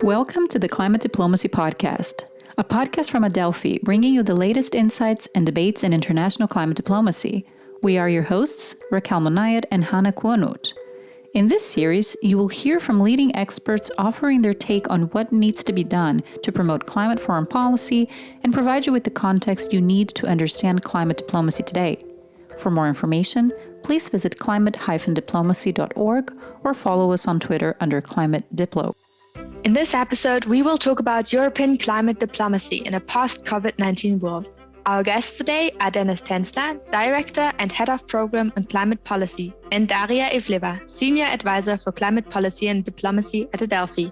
Welcome to the Climate Diplomacy Podcast, a podcast from Adelphi, bringing you the latest insights and debates in international climate diplomacy. We are your hosts, Raquel Monayat and Hannah Kuanut. In this series, you will hear from leading experts offering their take on what needs to be done to promote climate foreign policy and provide you with the context you need to understand climate diplomacy today. For more information, please visit climate-diplomacy.org or follow us on Twitter under Climate Diplo. In this episode, we will talk about European climate diplomacy in a post-COVID-19 world. Our guests today are Tänzler, Director and Head of Program on Climate Policy, and Daria Ivleva, Senior Advisor for Climate Policy and Diplomacy at Adelphi.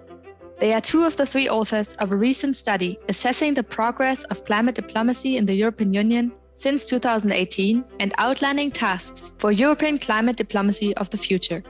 They are two of the three authors of a recent study assessing the progress of climate diplomacy in the European Union since 2018 and outlining tasks for European climate diplomacy of the future.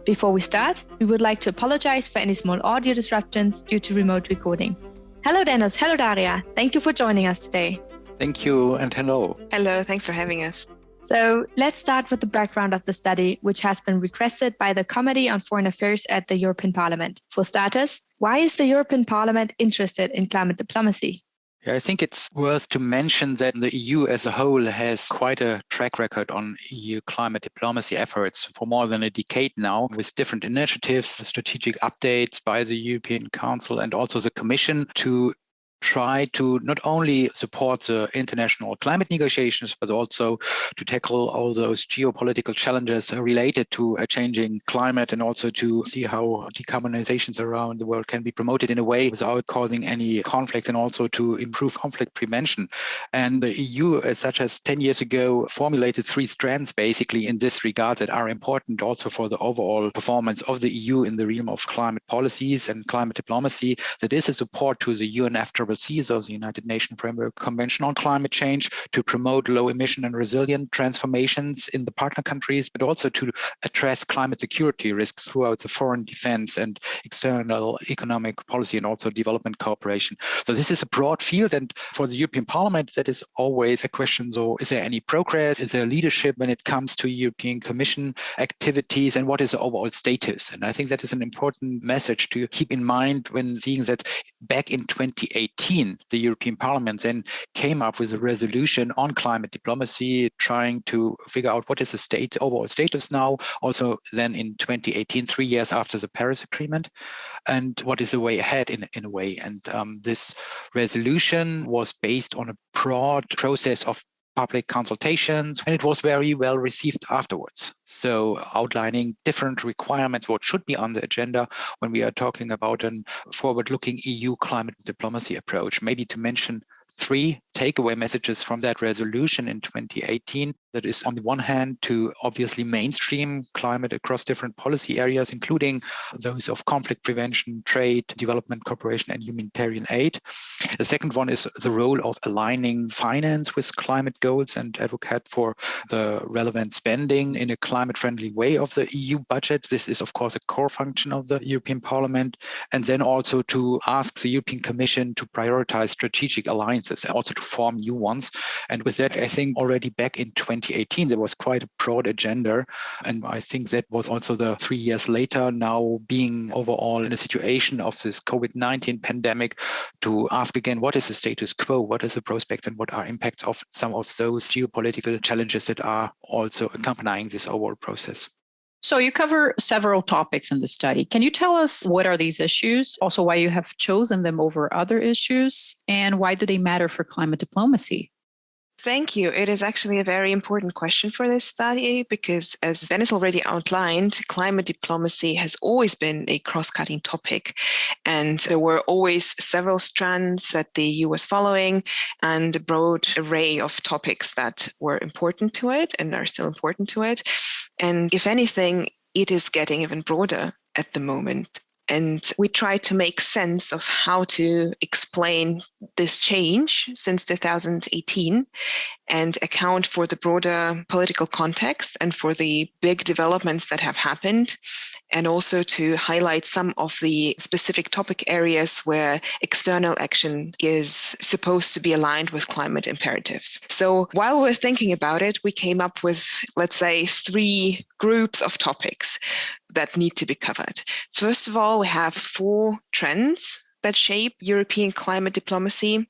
Before we start, we would like to apologize for any small audio disruptions due to remote recording. Hello, Dennis. Hello, Daria. Thank you for joining us today. Thank you and hello. Hello, thanks for having us. So let's start with the background of the study, which has been requested by the Committee on Foreign Affairs at the European Parliament. For starters, why is the European Parliament interested in climate diplomacy? Yeah, I think it's worth to mention that the EU as a whole has quite a track record on EU climate diplomacy efforts for more than a decade now, with different initiatives, strategic updates by the European Council and also the Commission to try to not only support the international climate negotiations, but also to tackle all those geopolitical challenges related to a changing climate and also to see how decarbonizations around the world can be promoted in a way without causing any conflict and also to improve conflict prevention. And the EU, as such as 10 years ago, formulated three strands basically in this regard that are important also for the overall performance of the EU in the realm of climate policies and climate diplomacy. That is a support to the UNFCCC, of the United Nations Framework Convention on Climate Change, to promote low emission and resilient transformations in the partner countries, but also to address climate security risks throughout the foreign defense and external economic policy and also development cooperation. So this is a broad field, and for the European Parliament, that is always a question. So is there any progress? Is there leadership when it comes to European Commission activities, and what is the overall status? And I think that is an important message to keep in mind when seeing that back in 2018, the European Parliament then came up with a resolution on climate diplomacy, trying to figure out what is the overall status now, also then in 2018, 3 years after the Paris Agreement, and what is the way ahead in a way. And this resolution was based on a broad process of public consultations, and it was very well received afterwards. So outlining different requirements, what should be on the agenda when we are talking about a forward-looking EU climate diplomacy approach. Maybe to mention three takeaway messages from that resolution in 2018. That is, on the one hand, to obviously mainstream climate across different policy areas, including those of conflict prevention, trade, development cooperation, and humanitarian aid. The second one is the role of aligning finance with climate goals and advocate for the relevant spending in a climate-friendly way of the EU budget. This is, of course, a core function of the European Parliament. And then also to ask the European Commission to prioritize strategic alliances and also to form new ones. And with that, I think already back in 2018, there was quite a broad agenda. And I think that was also the 3 years later, now being overall in a situation of this COVID-19 pandemic, to ask again, what is the status quo? What is the prospects and what are impacts of some of those geopolitical challenges that are also accompanying this overall process? So you cover several topics in the study. Can you tell us what are these issues? Also, why you have chosen them over other issues, and why do they matter for climate diplomacy? Thank you. It is actually a very important question for this study because, as Dennis already outlined, climate diplomacy has always been a cross-cutting topic. And there were always several strands that the EU was following and a broad array of topics that were important to it and are still important to it. And if anything, it is getting even broader at the moment. And we try to make sense of how to explain this change since 2018 and account for the broader political context and for the big developments that have happened and also to highlight some of the specific topic areas where external action is supposed to be aligned with climate imperatives. So while we're thinking about it, we came up with, let's say, 3 groups of topics that need to be covered. First of all, we have 4 trends that shape European climate diplomacy.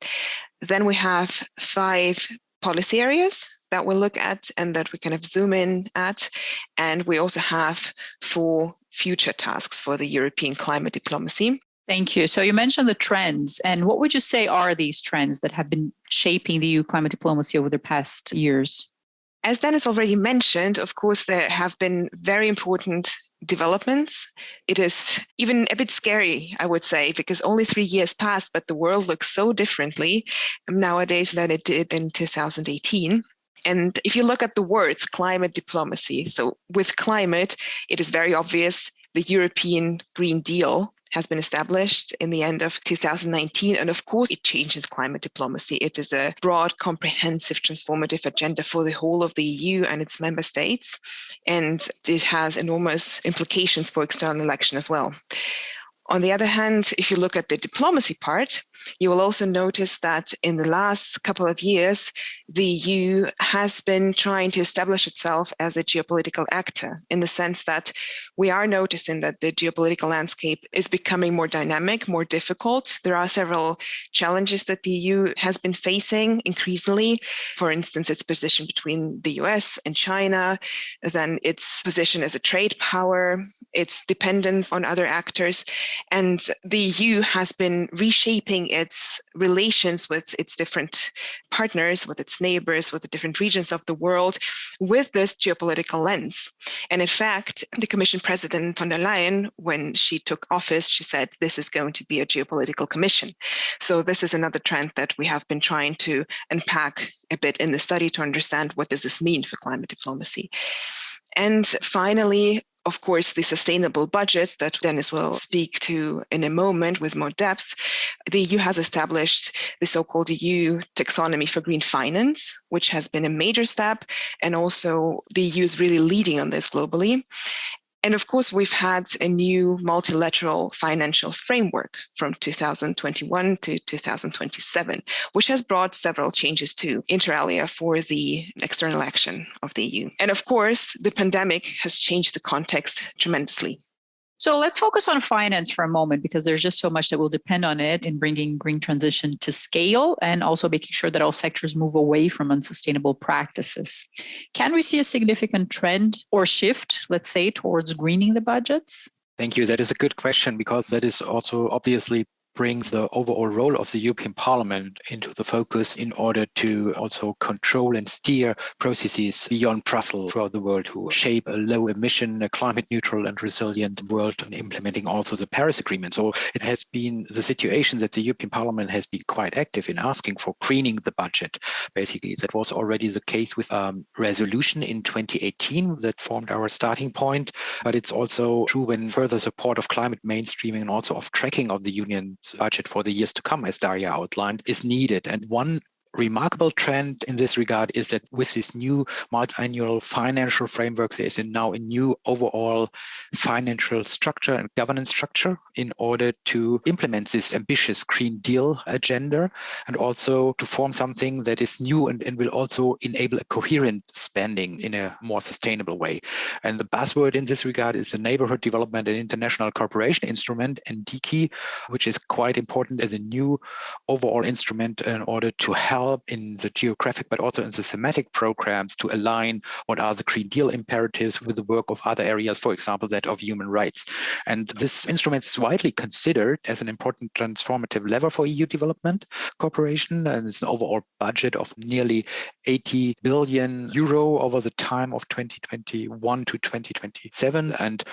Then we have 5 policy areas that we'll look at and that we kind of zoom in at. And we also have 4 future tasks for the European climate diplomacy. Thank you. So you mentioned the trends. And what would you say are these trends that have been shaping the EU climate diplomacy over the past years? As Dennis already mentioned, of course, there have been very important developments. It is even a bit scary, I would say, because only 3 years passed, but the world looks so differently nowadays than it did in 2018. And if you look at the words climate diplomacy, so with climate, it is very obvious the European Green Deal has been established in the end of 2019. And of course, it changes climate diplomacy. It is a broad, comprehensive, transformative agenda for the whole of the EU and its member states. And it has enormous implications for external action as well. On the other hand, if you look at the diplomacy part, you will also notice that in the last couple of years, the EU has been trying to establish itself as a geopolitical actor, in the sense that we are noticing that the geopolitical landscape is becoming more dynamic, more difficult. There are several challenges that the EU has been facing increasingly. For instance, its position between the US and China, then its position as a trade power, its dependence on other actors. And the EU has been reshaping its relations with its different partners, with its neighbors, with the different regions of the world, with this geopolitical lens. And in fact, the Commission President von der Leyen, when she took office, she said, this is going to be a geopolitical commission. So this is another trend that we have been trying to unpack a bit in the study to understand what does this mean for climate diplomacy. And finally, of course, the sustainable budgets that Dennis will speak to in a moment with more depth. The EU has established the so-called EU taxonomy for green finance, which has been a major step. And also the EU is really leading on this globally. And of course, we've had a new multilateral financial framework from 2021 to 2027, which has brought several changes to inter alia for the external action of the EU. And of course, the pandemic has changed the context tremendously. So let's focus on finance for a moment, because there's just so much that will depend on it in bringing green transition to scale and also making sure that all sectors move away from unsustainable practices. Can we see a significant trend or shift, let's say, towards greening the budgets? Thank you. That is a good question, because that is also obviously brings the overall role of the European Parliament into the focus in order to also control and steer processes beyond Brussels throughout the world to shape a low emission, a climate neutral and resilient world, and implementing also the Paris Agreement. So it has been the situation that the European Parliament has been quite active in asking for greening the budget. Basically, that was already the case with a resolution in 2018 that formed our starting point. But it's also true when further support of climate mainstreaming and also of tracking of the Union's budget for the years to come, as Daria outlined, is needed. And one remarkable trend in this regard is that with this new multi-annual financial framework, there is now a new overall financial structure and governance structure in order to implement this ambitious Green Deal agenda, and also to form something that is new and will also enable a coherent spending in a more sustainable way. And the buzzword in this regard is the Neighborhood Development and International Cooperation Instrument, NDICI, which is quite important as a new overall instrument in order to help in the geographic, but also in the thematic programs to align what are the Green Deal imperatives with the work of other areas, for example, that of human rights. And this instrument is widely considered as an important transformative lever for EU development cooperation. And it's an overall budget of nearly 80 billion euro over the time of 2021 to 2027. And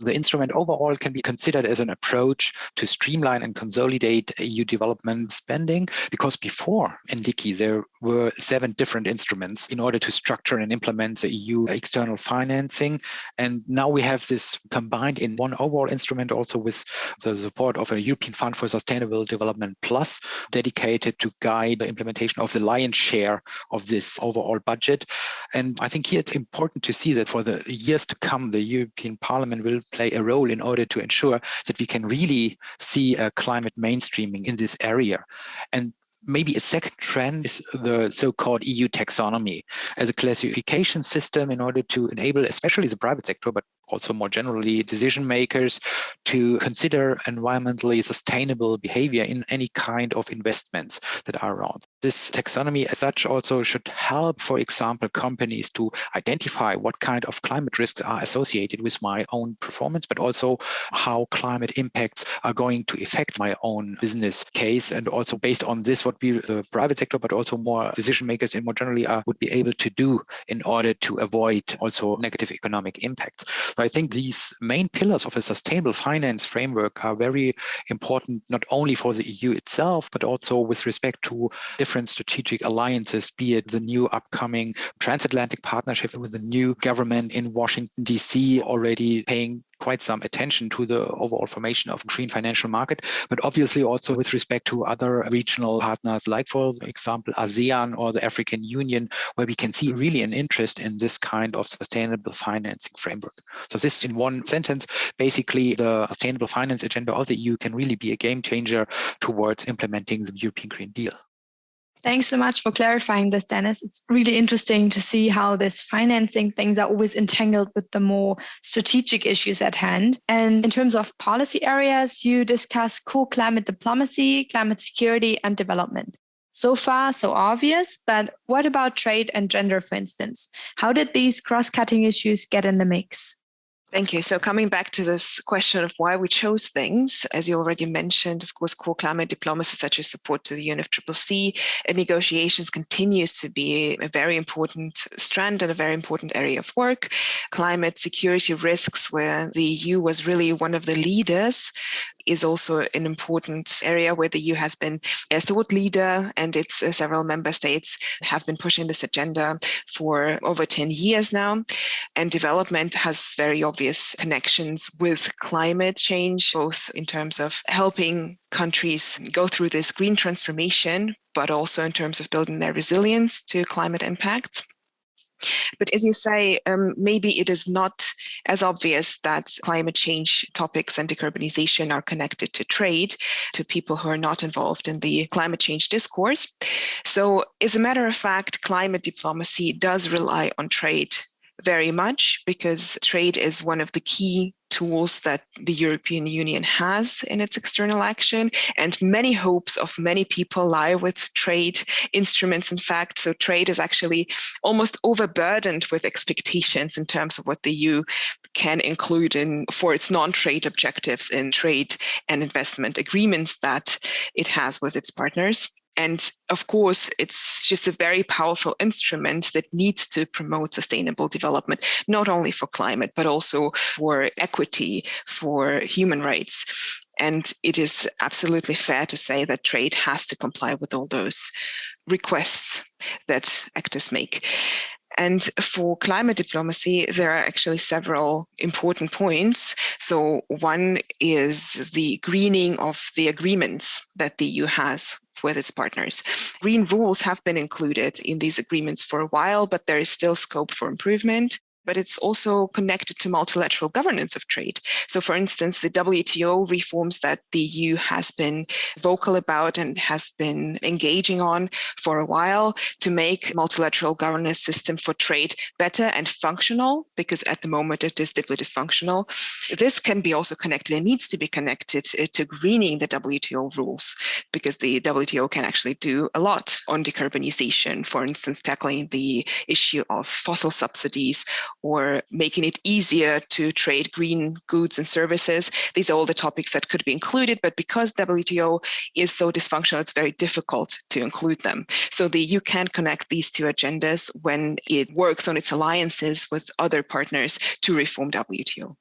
the instrument overall can be considered as an approach to streamline and consolidate EU development spending, because before NDICI, there were 7 different instruments in order to structure and implement the EU external financing. And now we have this combined in one overall instrument, also with the support of a European Fund for Sustainable Development Plus, dedicated to guide the implementation of the lion's share of this overall budget. And I think here it's important to see that for the years to come, the European Parliament will play a role in order to ensure that we can really see a climate mainstreaming in this area. And maybe a second trend is the so-called EU taxonomy as a classification system in order to enable especially the private sector, but also more generally decision makers, to consider environmentally sustainable behavior in any kind of investments that are around. This taxonomy as such also should help, for example, companies to identify what kind of climate risks are associated with my own performance, but also how climate impacts are going to affect my own business case. And also based on this, what we, the private sector, but also more decision makers and more generally would be able to do in order to avoid also negative economic impacts. So I think these main pillars of a sustainable finance framework are very important, not only for the EU itself, but also with respect to different strategic alliances, be it the new upcoming transatlantic partnership with the new government in Washington, D.C., already paying quite some attention to the overall formation of green financial market, but obviously also with respect to other regional partners, like for example, ASEAN or the African Union, where we can see really an interest in this kind of sustainable financing framework. So this in one sentence, basically the sustainable finance agenda of the EU can really be a game changer towards implementing the European Green Deal. Thanks so much for clarifying this, Dennis. It's really interesting to see how this financing things are always entangled with the more strategic issues at hand. And in terms of policy areas, you discuss core climate diplomacy, climate security, and development. So far, so obvious, but what about trade and gender, for instance? How did these cross-cutting issues get in the mix? Thank you. So coming back to this question of why we chose things, as you already mentioned, of course, core climate diplomacy, such as support to the UNFCCC and negotiations, continues to be a very important strand and a very important area of work. Climate security risks, where the EU was really one of the leaders, is also an important area where the EU has been a thought leader, and its several member states have been pushing this agenda for over 10 years now. And development has very obvious connections with climate change, both in terms of helping countries go through this green transformation, but also in terms of building their resilience to climate impacts. But as you say, maybe it is not as obvious that climate change topics and decarbonization are connected to trade, to people who are not involved in the climate change discourse. So as a matter of fact, climate diplomacy does rely on trade very much, because trade is one of the key tools that the European Union has in its external action. And many hopes of many people lie with trade instruments, in fact. So trade is actually almost overburdened with expectations in terms of what the EU can include in for its non-trade objectives in trade and investment agreements that it has with its partners. And of course, it's just a very powerful instrument that needs to promote sustainable development, not only for climate, but also for equity, for human rights. And it is absolutely fair to say that trade has to comply with all those requests that actors make. And for climate diplomacy, there are actually several important points. So one is the greening of the agreements that the EU has with its partners. Green rules have been included in these agreements for a while, but there is still scope for improvement. But it's also connected to multilateral governance of trade. So for instance, the WTO reforms that the EU has been vocal about and has been engaging on for a while to make multilateral governance system for trade better and functional, because at the moment it is deeply dysfunctional. This can be also connected and needs to be connected to greening the WTO rules, because the WTO can actually do a lot on decarbonization, for instance, tackling the issue of fossil subsidies or making it easier to trade green goods and services. These are all the topics that could be included, but because WTO is so dysfunctional, it's very difficult to include them. So the EU can connect these two agendas when it works on its alliances with other partners to reform WTO.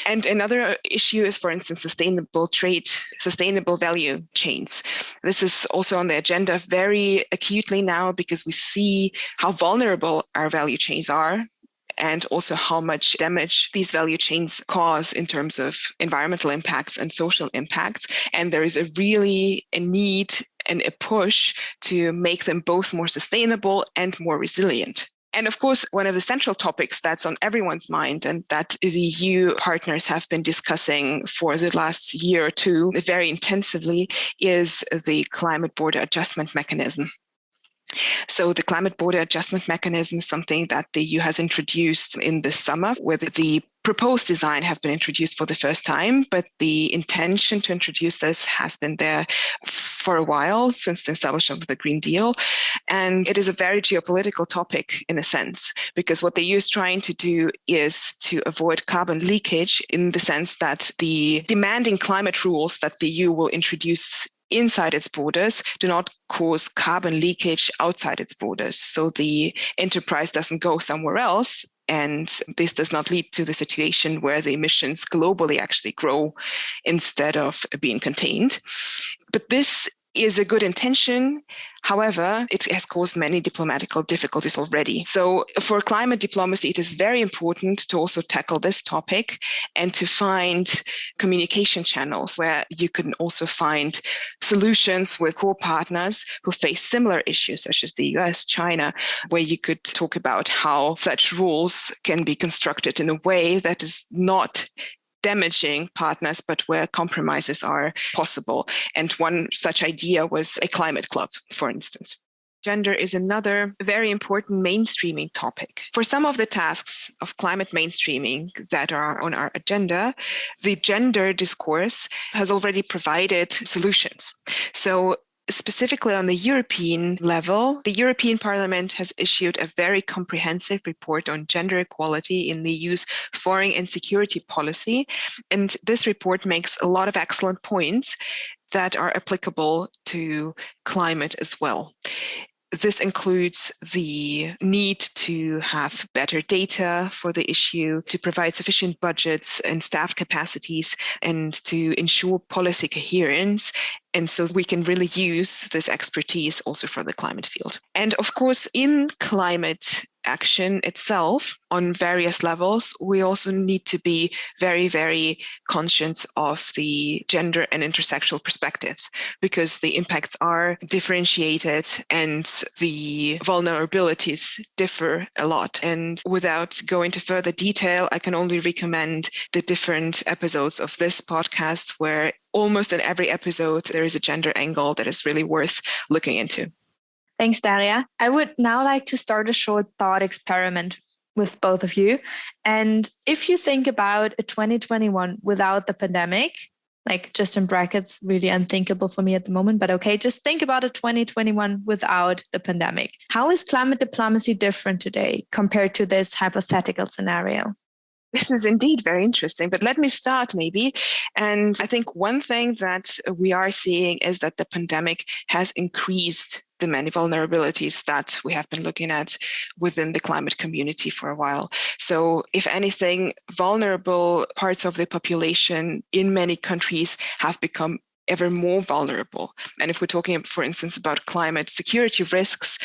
And another issue is, for instance, sustainable trade, sustainable value chains. This is also on the agenda very acutely now because we see how vulnerable our value chains are and also how much damage these value chains cause in terms of environmental impacts and social impacts. And there is a need and a push to make them both more sustainable and more resilient. And of course, one of the central topics that's on everyone's mind and that the EU partners have been discussing for the last year or two very intensively is the climate border adjustment mechanism. So the climate border adjustment mechanism is something that the EU has introduced in this summer, where the proposed design have been introduced for the first time, but the intention to introduce this has been there for a while, since the establishment of the Green Deal. And it is a very geopolitical topic in a sense, because what the EU is trying to do is to avoid carbon leakage in the sense that the demanding climate rules that the EU will introduce inside its borders do not cause carbon leakage outside its borders. So the enterprise doesn't go somewhere else, and this does not lead to the situation where the emissions globally actually grow instead of being contained. But this is a good intention. However, it has caused many diplomatical difficulties already. So for climate diplomacy, it is very important to also tackle this topic and to find communication channels where you can also find solutions with core partners who face similar issues, such as the US, China, where you could talk about how such rules can be constructed in a way that is not damaging partners, but where compromises are possible. And one such idea was a climate club, for instance. Gender is another very important mainstreaming topic. For some of the tasks of climate mainstreaming that are on our agenda, the gender discourse has already provided solutions. So specifically on the European level, the European Parliament has issued a very comprehensive report on gender equality in the EU's foreign and security policy. And this report makes a lot of excellent points that are applicable to climate as well. This includes the need to have better data for the issue, to provide sufficient budgets and staff capacities, and to ensure policy coherence. And so we can really use this expertise also for the climate field. And of course, in climate action itself, on various levels, we also need to be very, very conscious of the gender and intersectional perspectives, because the impacts are differentiated and the vulnerabilities differ a lot. And without going into further detail, I can only recommend the different episodes of this podcast where almost in every episode, there is a gender angle that is really worth looking into. Thanks, Daria. I would now like to start a short thought experiment with both of you. And if you think about a 2021 without the pandemic, like just in brackets, really unthinkable for me at the moment, but okay, just think about a 2021 without the pandemic. How is climate diplomacy different today compared to this hypothetical scenario? This is indeed very interesting, but let me start maybe. And I think one thing that we are seeing is that the pandemic has increased the many vulnerabilities that we have been looking at within the climate community for a while. So if anything, vulnerable parts of the population in many countries have become ever more vulnerable. And if we're talking, for instance, about climate security risks,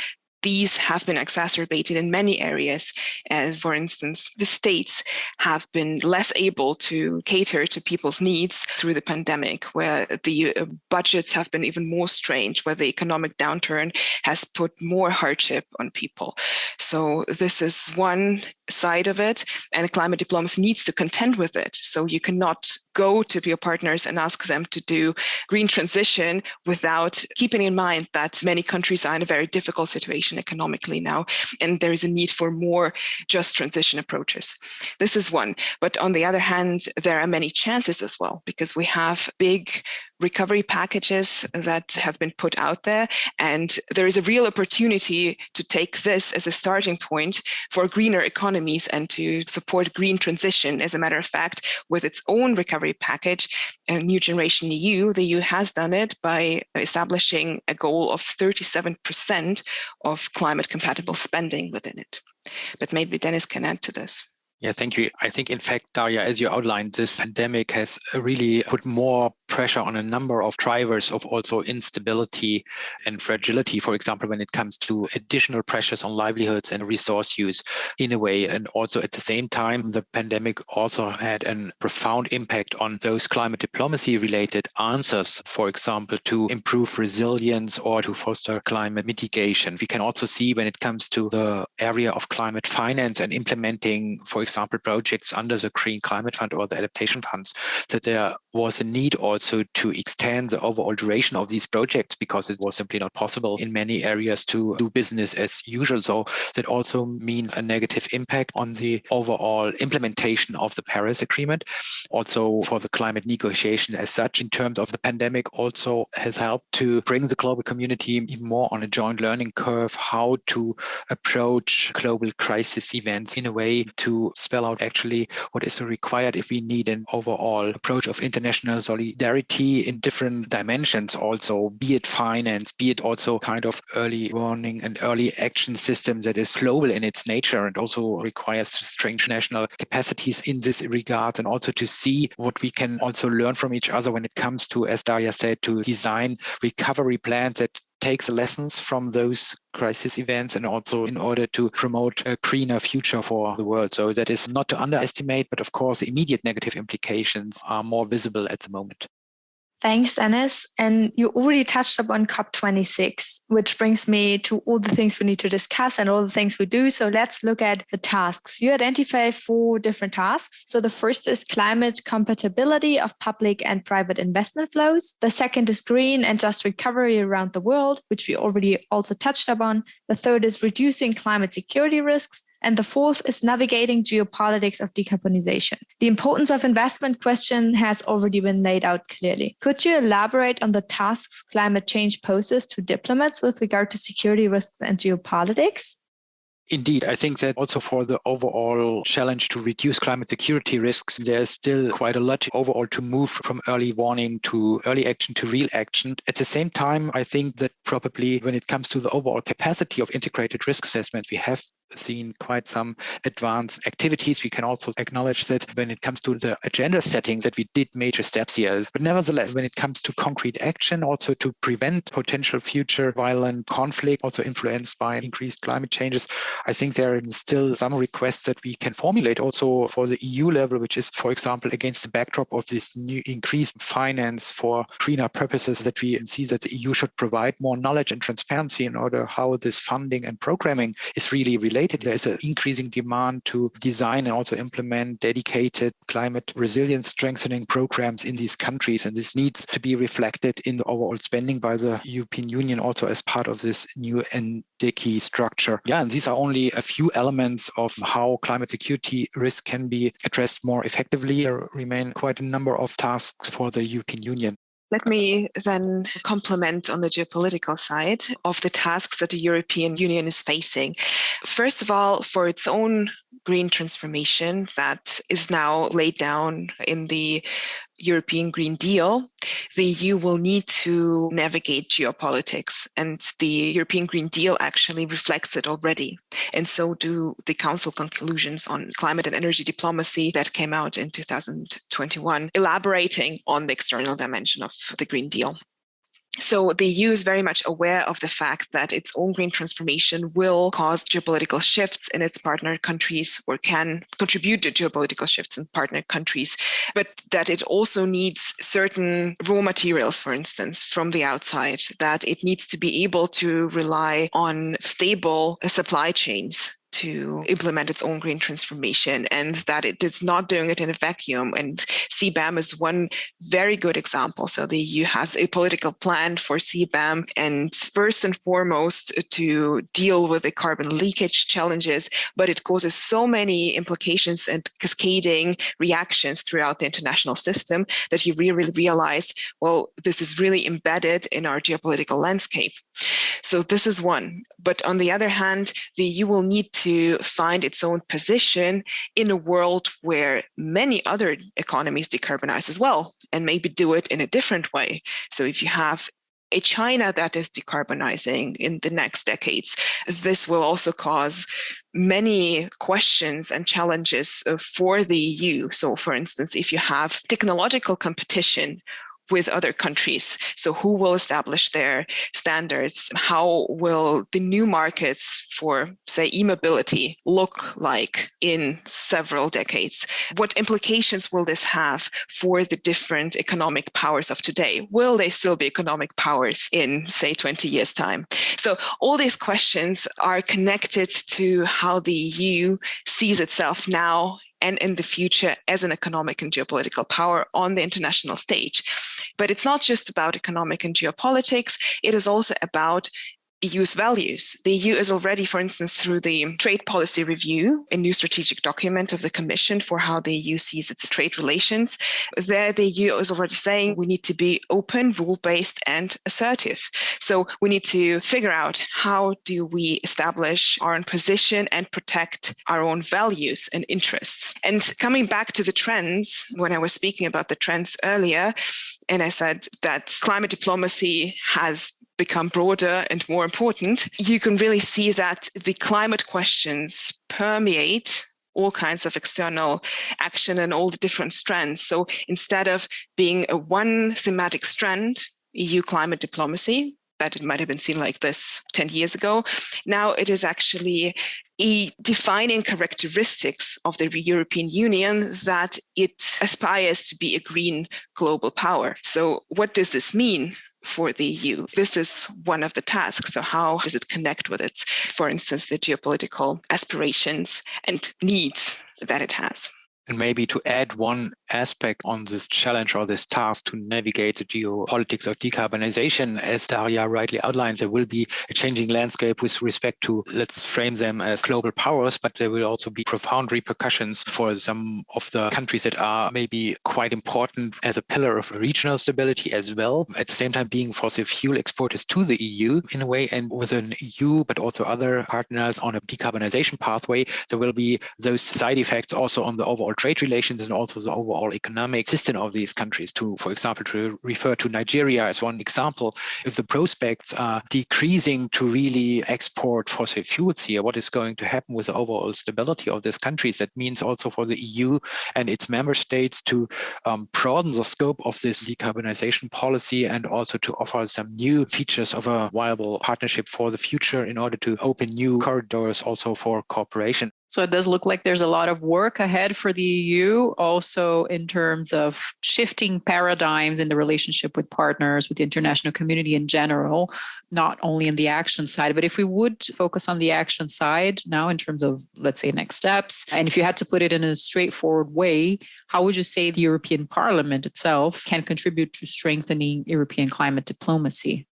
these have been exacerbated in many areas, as, for instance, the states have been less able to cater to people's needs through the pandemic, where the budgets have been even more strained, where the economic downturn has put more hardship on people. So this is one side of it, and climate diplomacy needs to contend with it. So you cannot go to your partners and ask them to do green transition without keeping in mind that many countries are in a very difficult situation economically now, and there is a need for more just transition approaches. This is one. But on the other hand, there are many chances as well, because we have big recovery packages that have been put out there. And there is a real opportunity to take this as a starting point for greener economies and to support green transition. As a matter of fact, with its own recovery package, New Generation EU, the EU has done it by establishing a goal of 37% of climate compatible spending within it. But maybe Dennis can add to this. Yeah, thank you. I think, in fact, Daria, as you outlined, this pandemic has really put more pressure on a number of drivers of also instability and fragility, for example, when it comes to additional pressures on livelihoods and resource use in a way. And also at the same time, the pandemic also had a profound impact on those climate diplomacy related answers, for example, to improve resilience or to foster climate mitigation. We can also see when it comes to the area of climate finance and implementing, for example, projects under the Green Climate Fund or the adaptation funds, that there was a need also to extend the overall duration of these projects because it was simply not possible in many areas to do business as usual. So that also means a negative impact on the overall implementation of the Paris Agreement. Also for the climate negotiation as such, in terms of the pandemic, also has helped to bring the global community even more on a joint learning curve, how to approach global crisis events in a way to spell out actually what is required if we need an overall approach of international solidarity in different dimensions also, be it finance, be it also kind of early warning and early action system that is global in its nature and also requires to strengthen national capacities in this regard, and also to see what we can also learn from each other when it comes to, as Daria said, to design recovery plans that take the lessons from those crisis events and also in order to promote a greener future for the world. So that is not to underestimate, but of course, immediate negative implications are more visible at the moment. Thanks, Dennis. And you already touched upon COP26, which brings me to all the things we need to discuss and all the things we do. So let's look at the tasks. You identify 4 different tasks. So the first is climate compatibility of public and private investment flows. The second is green and just recovery around the world, which we already also touched upon. The third is reducing climate security risks. And the fourth is navigating geopolitics of decarbonization. The importance of investment question has already been laid out clearly. Could you elaborate on the tasks climate change poses to diplomats with regard to security risks and geopolitics? Indeed, I think that also for the overall challenge to reduce climate security risks, there's still quite a lot overall to move from early warning to early action to real action. At the same time, I think that probably when it comes to the overall capacity of integrated risk assessment, we have seen quite some advanced activities. We can also acknowledge that when it comes to the agenda setting that we did major steps here. But nevertheless, when it comes to concrete action, also to prevent potential future violent conflict, also influenced by increased climate changes, I think there are still some requests that we can formulate also for the EU level, which is, for example, against the backdrop of this new increased finance for greener purposes, that we see that the EU should provide more knowledge and transparency in order how this funding and programming is really related. There is an increasing demand to design and also implement dedicated climate resilience strengthening programs in these countries. And this needs to be reflected in the overall spending by the European Union also as part of this new NDC structure. Yeah, and these are only a few elements of how climate security risk can be addressed more effectively. There remain quite a number of tasks for the European Union. Let me then comment on the geopolitical side of the tasks that the European Union is facing. First of all, for its own green transformation that is now laid down in the European Green Deal, the EU will need to navigate geopolitics, and the European Green Deal actually reflects it already. And so do the Council conclusions on climate and energy diplomacy that came out in 2021, elaborating on the external dimension of the Green Deal. So the EU is very much aware of the fact that its own green transformation will cause geopolitical shifts in its partner countries, or can contribute to geopolitical shifts in partner countries, but that it also needs certain raw materials, for instance, from the outside, that it needs to be able to rely on stable supply chains to implement its own green transformation, and that it is not doing it in a vacuum. And CBAM is one very good example. So the EU has a political plan for CBAM, and first and foremost to deal with the carbon leakage challenges, but it causes so many implications and cascading reactions throughout the international system that you really realize, well, this is really embedded in our geopolitical landscape. So this is one. But on the other hand, the EU will need to find its own position in a world where many other economies decarbonize as well, and maybe do it in a different way. So if you have a China that is decarbonizing in the next decades, this will also cause many questions and challenges for the EU. So for instance, if you have technological competition with other countries. So who will establish their standards? How will the new markets for, say, e-mobility look like in several decades? What implications will this have for the different economic powers of today? Will they still be economic powers in, say, 20 years' time? So all these questions are connected to how the EU sees itself now and in the future as an economic and geopolitical power on the international stage. But it's not just about economic and geopolitics, it is also about EU's values. The EU is already, for instance, through the trade policy review, a new strategic document of the Commission for how the EU sees its trade relations. There, the EU is already saying we need to be open, rule-based, and assertive. So we need to figure out how do we establish our own position and protect our own values and interests. And coming back to the trends, when I was speaking about the trends earlier, and I said that climate diplomacy has become broader and more important, you can really see that the climate questions permeate all kinds of external action and all the different strands. So instead of being a one thematic strand, EU climate diplomacy, that it might have been seen like this 10 years ago, now it is actually a defining characteristics of the European Union that it aspires to be a green global power. So what does this mean for the EU? This is one of the tasks. So how does it connect with its, for instance, the geopolitical aspirations and needs that it has? And maybe to add one aspect on this challenge or this task to navigate the geopolitics of decarbonization, as Daria rightly outlined, there will be a changing landscape with respect to, let's frame them as global powers, but there will also be profound repercussions for some of the countries that are maybe quite important as a pillar of regional stability as well. At the same time, being fossil fuel exporters to the EU in a way, and within EU, but also other partners on a decarbonization pathway, there will be those side effects also on the overall trade relations and also the overall economic system of these countries. To, for example, to refer to Nigeria as one example, if the prospects are decreasing to really export fossil fuels here, what is going to happen with the overall stability of these countries? That means also for the EU and its member states to broaden the scope of this decarbonization policy and also to offer some new features of a viable partnership for the future in order to open new corridors also for cooperation. So it does look like there's a lot of work ahead for the EU, also in terms of shifting paradigms in the relationship with partners, with the international community in general, not only in the action side. But if we would focus on the action side now in terms of, let's say, next steps, and if you had to put it in a straightforward way, how would you say the European Parliament itself can contribute to strengthening European climate diplomacy?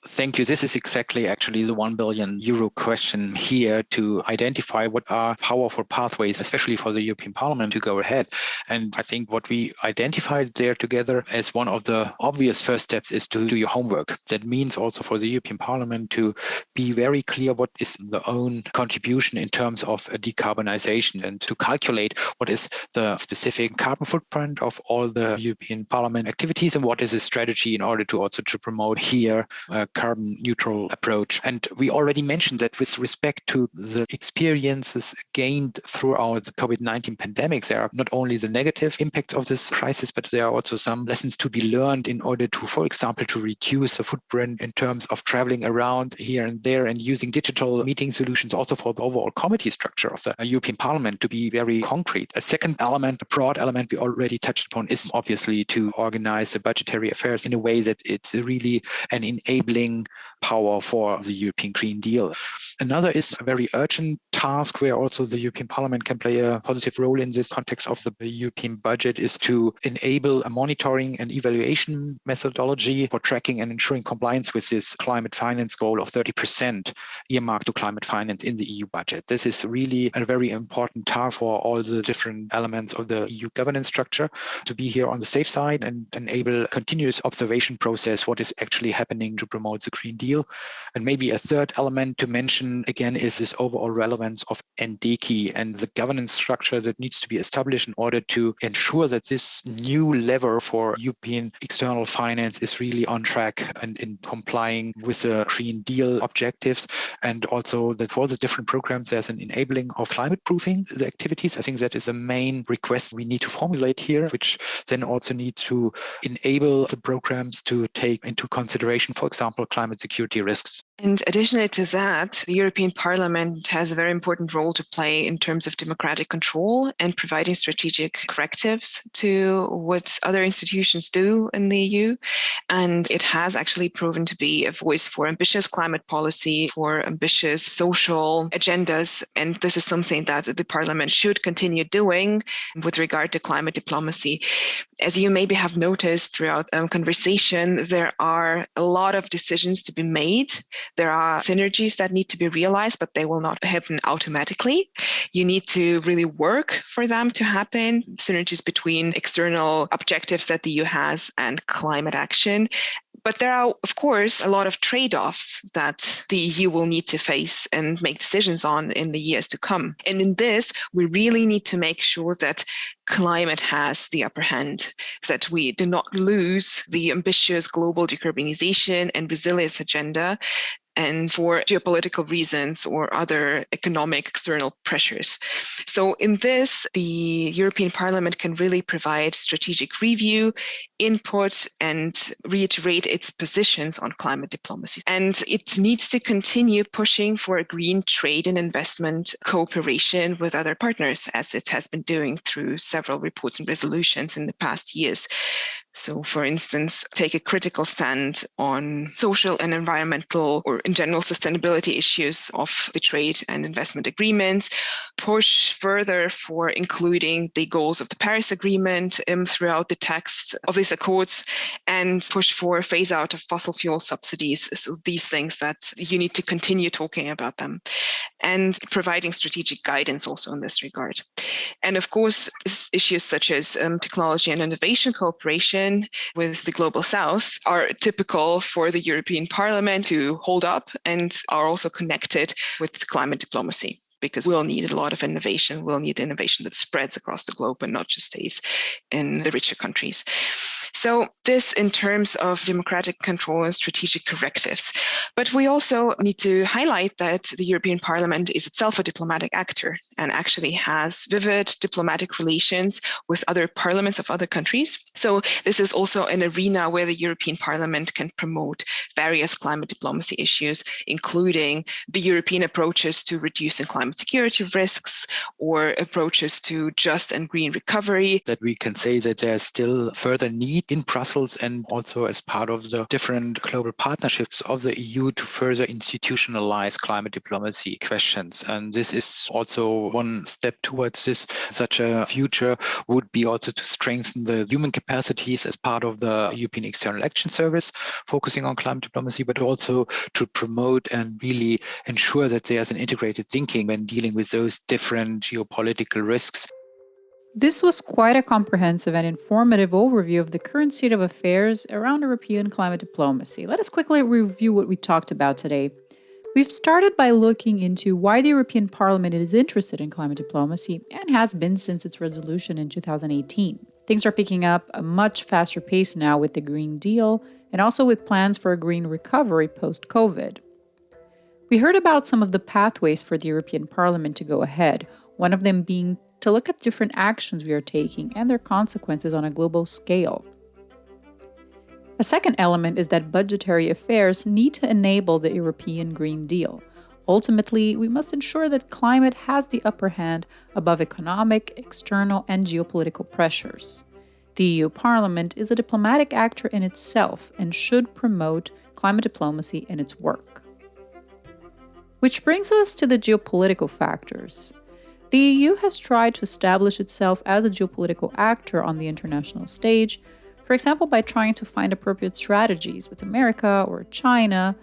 Thank you. This is exactly actually the €1 billion question here, to identify what are powerful pathways, especially for the European Parliament, to go ahead. And I think what we identified there together as one of the obvious first steps is to do your homework. That means also for the European Parliament to be very clear what is the own contribution in terms of decarbonization, and to calculate what is the specific carbon footprint of all the European Parliament activities and what is the strategy in order to also to promote here carbon neutral approach. And we already mentioned that with respect to the experiences gained throughout the COVID-19 pandemic, there are not only the negative impacts of this crisis, but there are also some lessons to be learned in order to, for example, to reduce the footprint in terms of traveling around here and there and using digital meeting solutions, also for the overall committee structure of the European Parliament, to be very concrete. A second element, a broad element we already touched upon, is obviously to organize the budgetary affairs in a way that it's really an enabling enabling power for the European Green Deal. Another is a very urgent task where also the European Parliament can play a positive role in this context of the European budget is to enable a monitoring and evaluation methodology for tracking and ensuring compliance with this climate finance goal of 30% earmarked to climate finance in the EU budget. This is really a very important task for all the different elements of the EU governance structure to be here on the safe side and enable continuous observation process, what is actually happening to promote the Green Deal. And maybe a third element to mention again is this overall relevance of NDECI and the governance structure that needs to be established in order to ensure that this new lever for European external finance is really on track and in complying with the Green Deal objectives. And also that for the different programs, there's an enabling of climate proofing the activities. I think that is a main request we need to formulate here, which then also need to enable the programs to take into consideration, for example, climate security risks. And additionally to that, the European Parliament has a very important role to play in terms of democratic control and providing strategic correctives to what other institutions do in the EU. And it has actually proven to be a voice for ambitious climate policy, for ambitious social agendas. And this is something that the Parliament should continue doing with regard to climate diplomacy. As you maybe have noticed throughout the conversation, there are a lot of decisions to be made. There are synergies that need to be realized, but they will not happen automatically. You need to really work for them to happen. Synergies between external objectives that the EU has and climate action. But there are, of course, a lot of trade-offs that the EU will need to face and make decisions on in the years to come. And in this, we really need to make sure that climate has the upper hand, that we do not lose the ambitious global decarbonization and resilience agenda, and for geopolitical reasons or other economic external pressures. So in this, the European Parliament can really provide strategic review, input, and reiterate its positions on climate diplomacy. And it needs to continue pushing for a green trade and investment cooperation with other partners, as it has been doing through several reports and resolutions in the past years. So, for instance, take a critical stand on social and environmental or in general sustainability issues of the trade and investment agreements, push further for including the goals of the Paris Agreement throughout the text of these accords, and push for phase out of fossil fuel subsidies. So these things that you need to continue talking about them, and providing strategic guidance also in this regard. And of course, issues such as technology and innovation cooperation with the Global South are typical for the European Parliament to hold up and are also connected with climate diplomacy, because we'll need a lot of innovation. We'll need innovation that spreads across the globe and not just stays in the richer countries. So this in terms of democratic control and strategic correctives. But we also need to highlight that the European Parliament is itself a diplomatic actor and actually has vivid diplomatic relations with other parliaments of other countries. So this is also an arena where the European Parliament can promote various climate diplomacy issues, including the European approaches to reducing climate security risks or approaches to just and green recovery. That we can say that there's still further need in Brussels and also as part of the different global partnerships of the EU to further institutionalize climate diplomacy questions. And this is also one step towards this. Such a future would be also to strengthen the human capacities as part of the European External Action Service, focusing on climate diplomacy, but also to promote and really ensure that there's an integrated thinking when dealing with those different geopolitical risks. This was quite a comprehensive and informative overview of the current state of affairs around European climate diplomacy. Let us quickly review what we talked about today. We've started by looking into why the European Parliament is interested in climate diplomacy and has been since its resolution in 2018. Things are picking up a much faster pace now with the Green Deal and also with plans for a green recovery post-COVID. We heard about some of the pathways for the European Parliament to go ahead, one of them being to look at different actions we are taking and their consequences on a global scale. A second element is that budgetary affairs need to enable the European Green Deal. Ultimately, we must ensure that climate has the upper hand above economic, external, and geopolitical pressures. The EU Parliament is a diplomatic actor in itself and should promote climate diplomacy in its work. Which brings us to the geopolitical factors. The EU has tried to establish itself as a geopolitical actor on the international stage, for example, by trying to find appropriate strategies with America or China,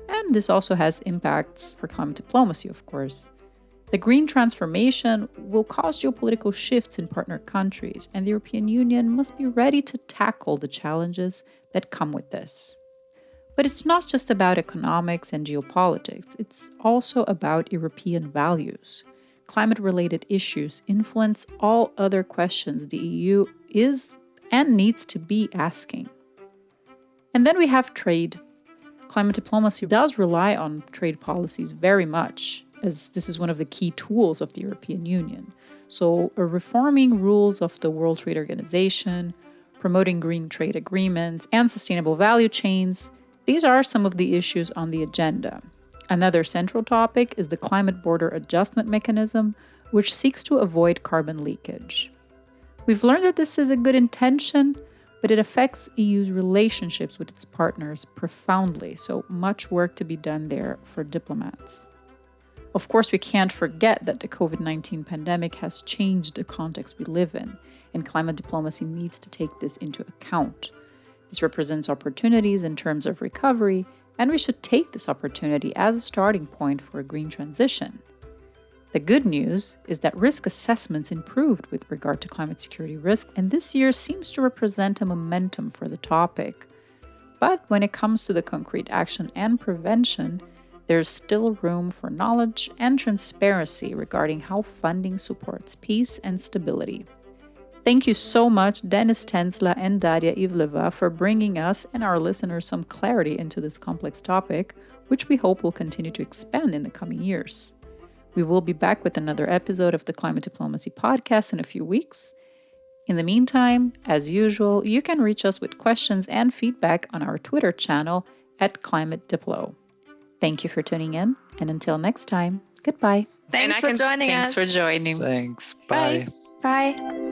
and this also has impacts for climate diplomacy, of course. The green transformation will cause geopolitical shifts in partner countries, and the European Union must be ready to tackle the challenges that come with this. But it's not just about economics and geopolitics, it's also about European values. Climate-related issues influence all other questions the EU is and needs to be asking. And then we have trade. Climate diplomacy does rely on trade policies very much, as this is one of the key tools of the European Union. So, reforming rules of the World Trade Organization, promoting green trade agreements, and sustainable value chains, these are some of the issues on the agenda. Another central topic is the Climate Border Adjustment Mechanism, which seeks to avoid carbon leakage. We've learned that this is a good intention, but it affects EU's relationships with its partners profoundly, so much work to be done there for diplomats. Of course, we can't forget that the COVID-19 pandemic has changed the context we live in, and climate diplomacy needs to take this into account. This represents opportunities in terms of recovery, and we should take this opportunity as a starting point for a green transition. The good news is that risk assessments improved with regard to climate security risks, and this year seems to represent a momentum for the topic. But when it comes to the concrete action and prevention, there's still room for knowledge and transparency regarding how funding supports peace and stability. Thank you so much, Tänzler and Daria Ivleva, for bringing us and our listeners some clarity into this complex topic, which we hope will continue to expand in the coming years. We will be back with another episode of the Climate Diplomacy Podcast in a few weeks. In the meantime, as usual, you can reach us with questions and feedback on our Twitter channel @ClimateDiplo. Thank you for tuning in, and until next time, goodbye. Thanks for joining us. Thanks for joining. Thanks. Bye. Bye.